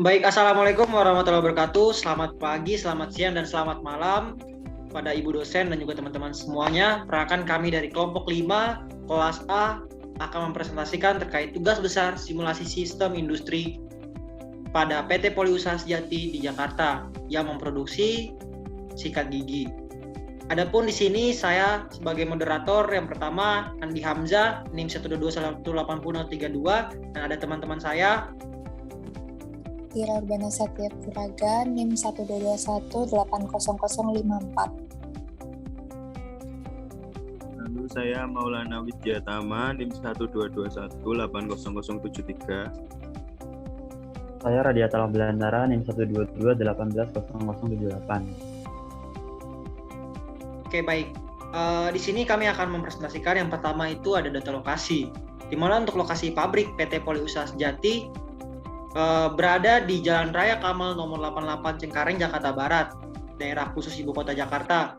Baik, Assalamualaikum warahmatullahi wabarakatuh. Selamat pagi, selamat siang, dan selamat malam pada Ibu dosen dan juga teman-teman semuanya. Perkenalkan kami dari kelompok 5, kelas A, akan mempresentasikan terkait tugas besar simulasi sistem industri pada PT Poliusaha Sejati di Jakarta yang memproduksi sikat gigi. Adapun di sini saya sebagai moderator yang pertama Andi Hamzah, NIM 122180032, dan ada teman-teman saya Tira Urbana Satya Puraga, NIM 122180054. Lalu saya Maulana Widyatama, NIM 122180073. Saya Radiatala Belandara, NIM 122180078. Oke, baik. Di sini kami akan mempresentasikan yang pertama itu ada data lokasi. Di mana untuk lokasi pabrik PT Poliusaha Sejati berada di Jalan Raya Kamal nomor 88 Cengkareng, Jakarta Barat, daerah khusus Ibu Kota Jakarta.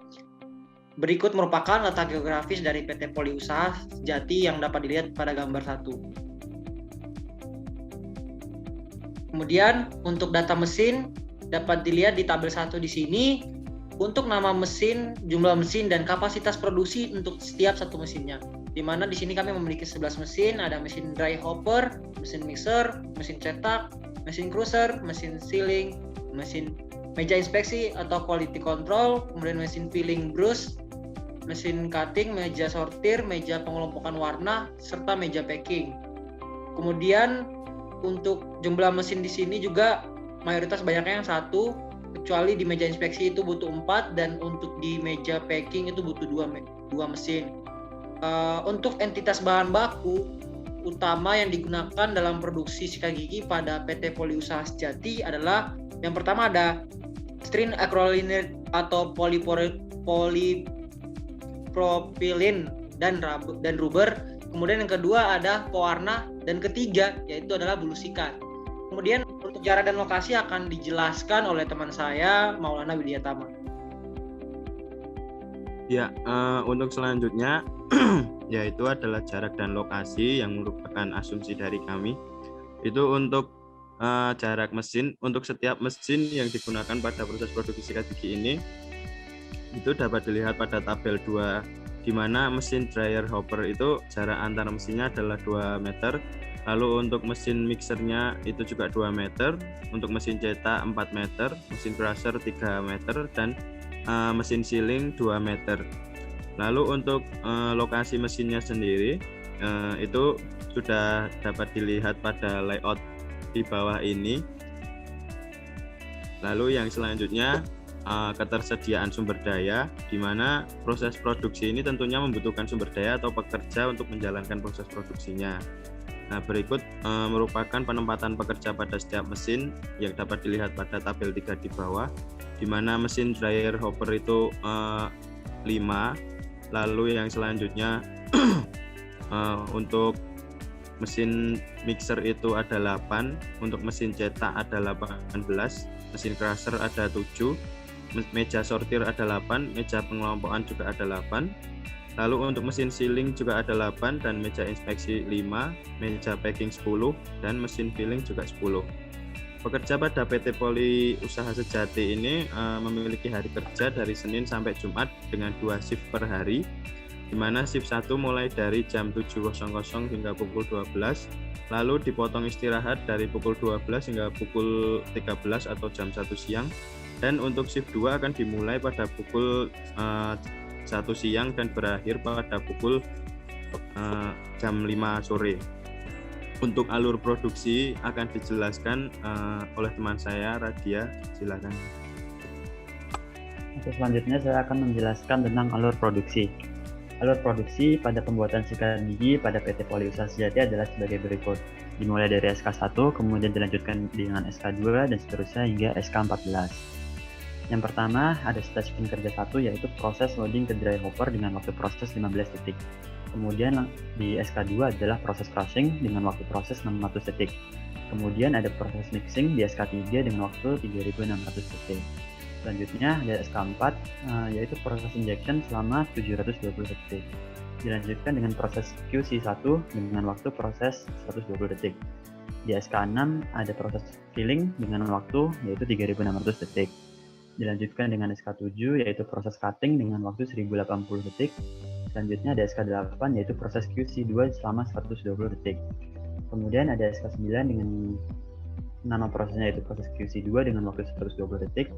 Berikut merupakan letak geografis dari PT Poliusaha Sejati yang dapat dilihat pada gambar 1. Kemudian untuk data mesin dapat dilihat di tabel 1 di sini. Untuk nama mesin, jumlah mesin, dan kapasitas produksi untuk setiap satu mesinnya. Di mana di sini kami memiliki 11 mesin, ada mesin dry hopper, mesin mixer, mesin cetak, mesin cruiser, mesin sealing, mesin meja inspeksi atau quality control, kemudian mesin filling brush, mesin cutting, meja sortir, meja pengelompokan warna, serta meja packing. Kemudian untuk jumlah mesin di sini juga mayoritas banyaknya yang 1, kecuali di meja inspeksi itu butuh 4, dan untuk di meja packing itu butuh 2 mesin. Untuk entitas bahan baku utama yang digunakan dalam produksi sikat gigi pada PT Poliusaha Sejati adalah yang pertama ada styrene acrylonitrile atau polypropylene dan rubber. Kemudian yang kedua ada pewarna, dan ketiga yaitu adalah bulu sikat. Kemudian untuk jarak dan lokasi akan dijelaskan oleh teman saya Maulana Widyatama. Ya, untuk selanjutnya yaitu adalah jarak dan lokasi yang merupakan asumsi dari kami. Itu untuk jarak mesin, untuk setiap mesin yang digunakan pada proses produksi sikat gigi ini itu dapat dilihat pada tabel 2, di mana mesin dryer hopper itu jarak antar mesinnya adalah 2 meter. Lalu untuk mesin mixernya itu juga 2 meter, untuk mesin cetak 4 meter, mesin crusher 3 meter, dan mesin sealing 2 meter. Lalu untuk lokasi mesinnya sendiri itu sudah dapat dilihat pada layout di bawah ini. Lalu yang selanjutnya ketersediaan sumber daya, di mana proses produksi ini tentunya membutuhkan sumber daya atau pekerja untuk menjalankan proses produksinya. Nah, berikut merupakan penempatan pekerja pada setiap mesin yang dapat dilihat pada tabel 3 di bawah, di mana mesin dryer hopper itu 5, lalu yang selanjutnya untuk mesin mixer itu ada 8, untuk mesin cetak ada 18, mesin crusher ada 7, meja sortir ada 8, meja pengelompokan juga ada 8. Lalu untuk mesin sealing juga ada 8, dan meja inspeksi 5, meja packing 10, dan mesin filling juga 10. Pekerja pada PT Poliusaha Sejati ini memiliki hari kerja dari Senin sampai Jumat dengan 2 shift per hari, di mana shift 1 mulai dari jam 7.00 hingga pukul 12, lalu dipotong istirahat dari pukul 12 hingga pukul 13 atau jam 1 siang, dan untuk shift 2 akan dimulai pada pukul 1 siang dan berakhir pada pukul jam 5 sore. Untuk alur produksi akan dijelaskan oleh teman saya, Radia. Silakan. Oke, selanjutnya saya akan menjelaskan tentang alur produksi. Alur produksi pada pembuatan sikat gigi pada PT Poliusaha Sejati adalah sebagai berikut. Dimulai dari SK1, kemudian dilanjutkan dengan SK2, dan seterusnya hingga SK14. Yang pertama ada stasiun kerja 1, yaitu proses loading ke dry hopper dengan waktu proses 15 detik. Kemudian di SK2 adalah proses crushing dengan waktu proses 600 detik. Kemudian ada proses mixing di SK3 dengan waktu 3600 detik. Selanjutnya ada SK4 yaitu proses injection selama 720 detik. Dilanjutkan dengan proses QC1 dengan waktu proses 120 detik. Di SK6 ada proses filling dengan waktu yaitu 3.600 detik. Dilanjutkan dengan SK7 yaitu proses cutting dengan waktu 1080 detik. Selanjutnya ada SK8 yaitu proses QC2 selama 120 detik. Kemudian ada SK9 dengan nama prosesnya yaitu proses QC2 dengan waktu 120 detik.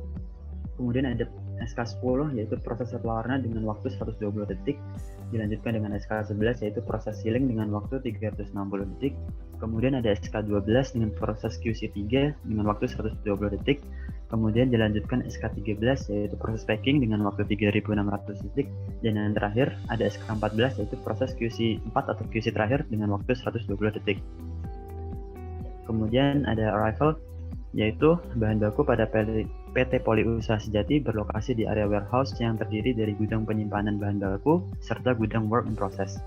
Kemudian ada SK10 yaitu proses warna dengan waktu 120 detik. Dilanjutkan dengan SK11 yaitu proses sealing dengan waktu 360 detik. Kemudian ada SK12 dengan proses QC3 dengan waktu 120 detik. Kemudian dilanjutkan SK13 yaitu proses packing dengan waktu 3.600 detik. Dan yang terakhir ada SK14 yaitu proses QC4 atau QC terakhir dengan waktu 120 detik. Kemudian ada arrival yaitu bahan baku pada PT Poli Usaha Sejati berlokasi di area warehouse yang terdiri dari gudang penyimpanan bahan baku serta gudang work in process.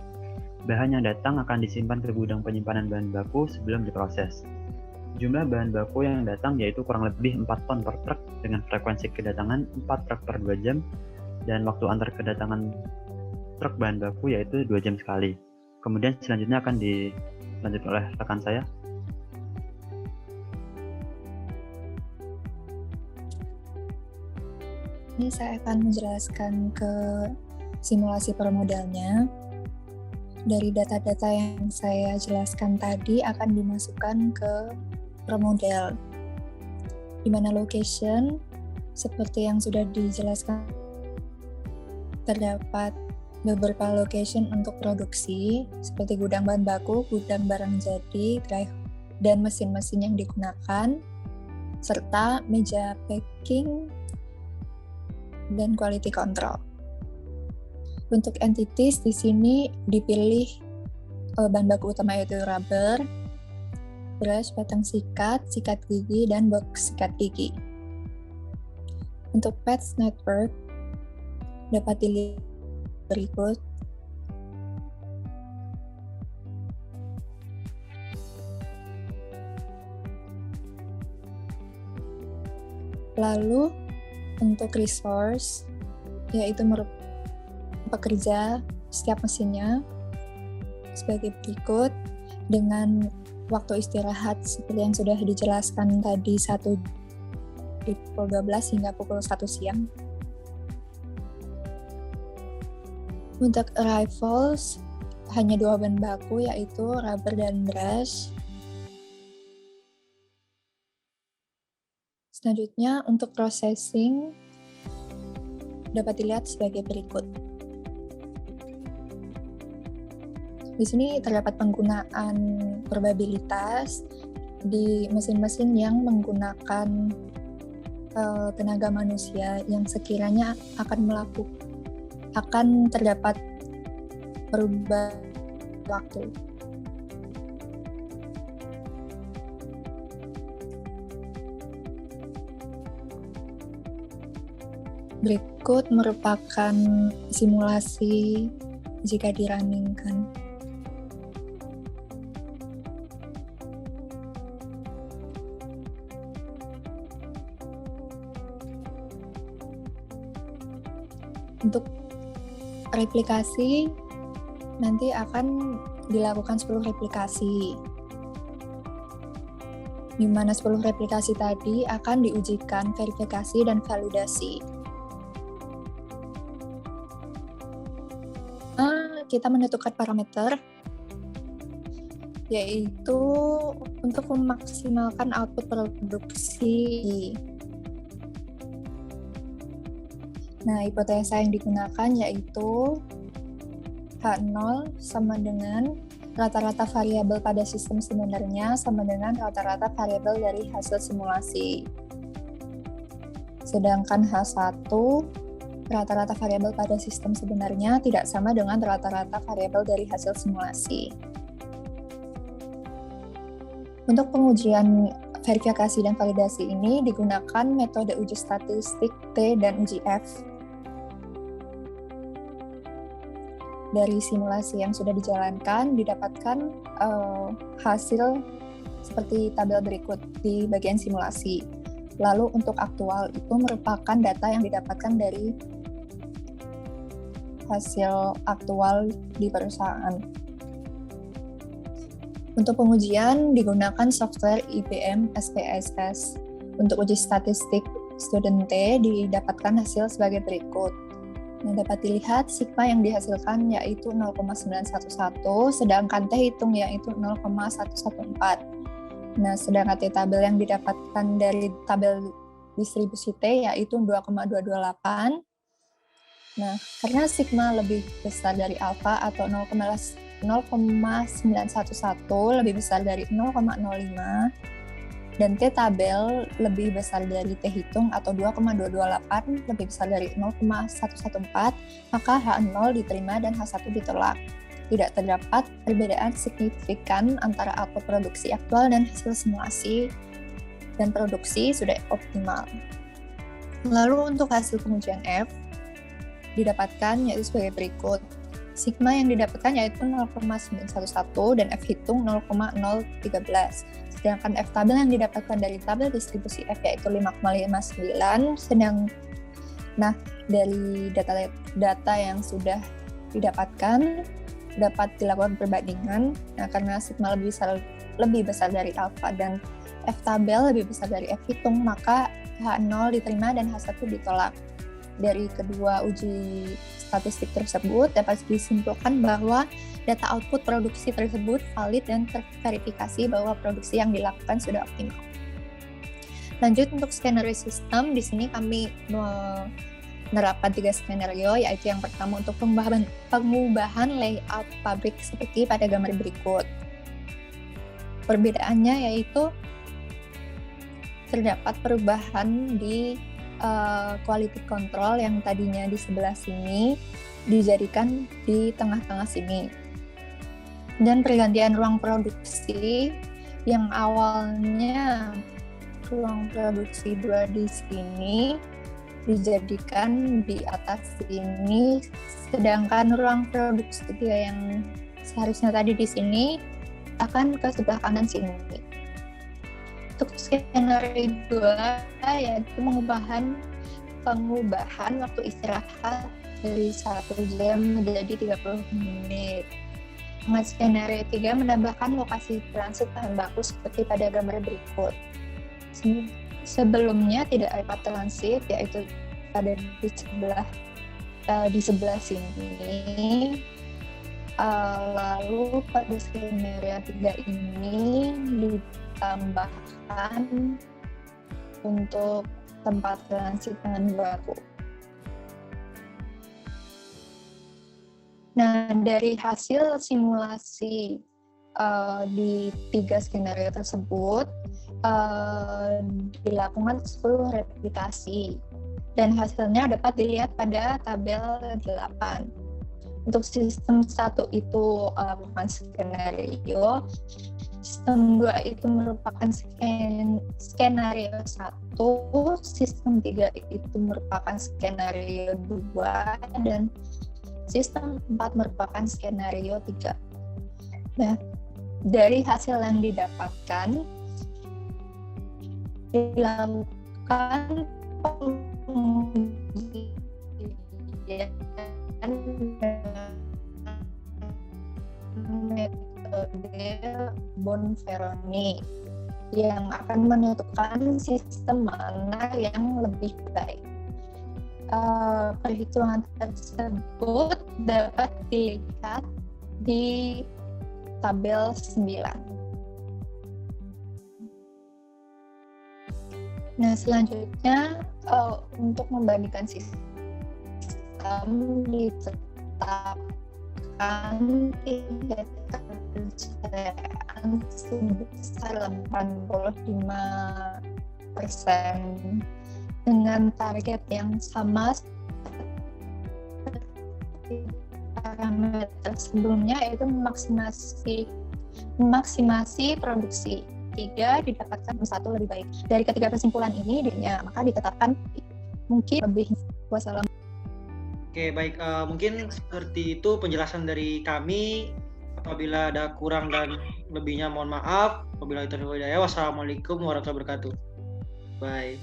Bahan yang datang akan disimpan ke gudang penyimpanan bahan baku sebelum diproses. Jumlah bahan baku yang datang yaitu kurang lebih 4 ton per truk dengan frekuensi kedatangan 4 truk per 2 jam dan waktu antar kedatangan truk bahan baku yaitu 2 jam sekali. Kemudian selanjutnya akan dilanjutkan oleh rekan saya. Ini saya akan menjelaskan ke simulasi permodelnya. Dari data-data yang saya jelaskan tadi akan dimasukkan ke permodel. Di mana location, seperti yang sudah dijelaskan, terdapat beberapa location untuk produksi, seperti gudang bahan baku, gudang barang jadi, dan mesin-mesin yang digunakan, serta meja packing, dan quality control. Untuk entities di sini dipilih bahan baku utama yaitu rubber, brush, batang sikat, sikat gigi, dan box sikat gigi. Untuk pads network dapat dilihat berikut. Lalu untuk resource, yaitu pekerja setiap mesinnya sebagai berikut dengan waktu istirahat seperti yang sudah dijelaskan tadi di pukul 12 hingga pukul 1 siang. Untuk arrivals hanya 2 bahan baku yaitu rubber dan brush. Selanjutnya, untuk processing dapat dilihat sebagai berikut. Di sini terdapat penggunaan probabilitas di mesin-mesin yang menggunakan tenaga manusia yang sekiranya akan terdapat perubahan waktu. Berikut merupakan simulasi jika di-runningkan. Untuk replikasi, nanti akan dilakukan 10 replikasi. Di mana 10 replikasi tadi akan diujikan verifikasi dan validasi. Kita menentukan parameter yaitu untuk memaksimalkan output produksi. Nah, hipotesa yang digunakan yaitu H0 sama dengan rata-rata variabel pada sistem sebenarnya sama dengan rata-rata variabel dari hasil simulasi. Sedangkan H1 rata-rata variabel pada sistem sebenarnya tidak sama dengan rata-rata variabel dari hasil simulasi. Untuk pengujian verifikasi dan validasi ini digunakan metode uji statistik T dan uji F. Dari simulasi yang sudah dijalankan didapatkan hasil seperti tabel berikut di bagian simulasi. Lalu untuk aktual itu merupakan data yang didapatkan dari hasil aktual di perusahaan. Untuk pengujian digunakan software IBM SPSS. Untuk uji statistik student T didapatkan hasil sebagai berikut. Nah, dapat dilihat sigma yang dihasilkan yaitu 0,911, sedangkan T hitung yaitu 0,114. Nah, sedangkan T tabel yang didapatkan dari tabel distribusi T yaitu 2,228. Nah, karena sigma lebih besar dari alfa atau 0,911 lebih besar dari 0,05 dan T tabel lebih besar dari T hitung atau 2,228 lebih besar dari 0,114, maka H0 diterima dan H1 ditolak. Tidak terdapat perbedaan signifikan antara output produksi aktual dan hasil simulasi dan produksi sudah optimal. Lalu untuk hasil pengujian F didapatkan yaitu sebagai berikut. Sigma yang didapatkan yaitu 0,911 dan F hitung 0,013. Sedangkan F tabel yang didapatkan dari tabel distribusi F yaitu 5,59. Nah, dari data yang sudah didapatkan dapat dilakukan perbandingan. Nah, karena sigma lebih besar dari alfa dan F tabel lebih besar dari F hitung, maka H0 diterima dan H1 ditolak. Dari kedua uji statistik tersebut dapat disimpulkan bahwa data output produksi tersebut valid dan terverifikasi bahwa produksi yang dilakukan sudah optimal. Lanjut untuk skenario sistem, di sini kami menerapkan 3 skenario, yaitu yang pertama untuk pengubahan layout pabrik seperti pada gambar berikut. Perbedaannya yaitu terdapat perubahan di quality control yang tadinya di sebelah sini dijadikan di tengah-tengah sini, dan pergantian ruang produksi yang awalnya ruang produksi 2 di sini dijadikan di atas sini, sedangkan ruang produksi 3 yang seharusnya tadi di sini akan ke sebelah kanan sini. Untuk skenario 2 yaitu pengubahan waktu istirahat dari 1 jam menjadi 30 menit. Dengan skenario 3 menambahkan lokasi transit bahan baku seperti pada gambar berikut. Sebelumnya tidak ada transit, yaitu pada di sebelah sini. Lalu pada skenario 3 ini ditambahkan untuk tempat transit bahan baku. Nah, dari hasil simulasi di 3 skenario tersebut dilakukan 10 replikasi dan hasilnya dapat dilihat pada tabel 8. Untuk sistem 1 itu bukan skenario, sistem 2 itu merupakan skenario 1, sistem 3 itu merupakan skenario 2, dan sistem 4 merupakan skenario 3. Nah, dari hasil yang didapatkan dilakukan pengujian metode Bonferroni yang akan menentukan sistem mana yang lebih baik. Perhitungan tersebut dapat dilihat di tabel 9. Nah, selanjutnya untuk membandingkan sistem ditetapkan tingkat kepercayaan sebesar 85% dengan target yang sama seperti parameter sebelumnya, yaitu maksimasi produksi. 3 didapatkan 1 lebih baik. Dari ketiga kesimpulan ini maka ditetapkan mungkin lebih. Wassalam. Oke, baik. Mungkin seperti itu penjelasan dari kami. Apabila ada kurang dan lebihnya mohon maaf. Wabillahi taufiq wal hidayah. Wassalamualaikum warahmatullahi wabarakatuh. Bye.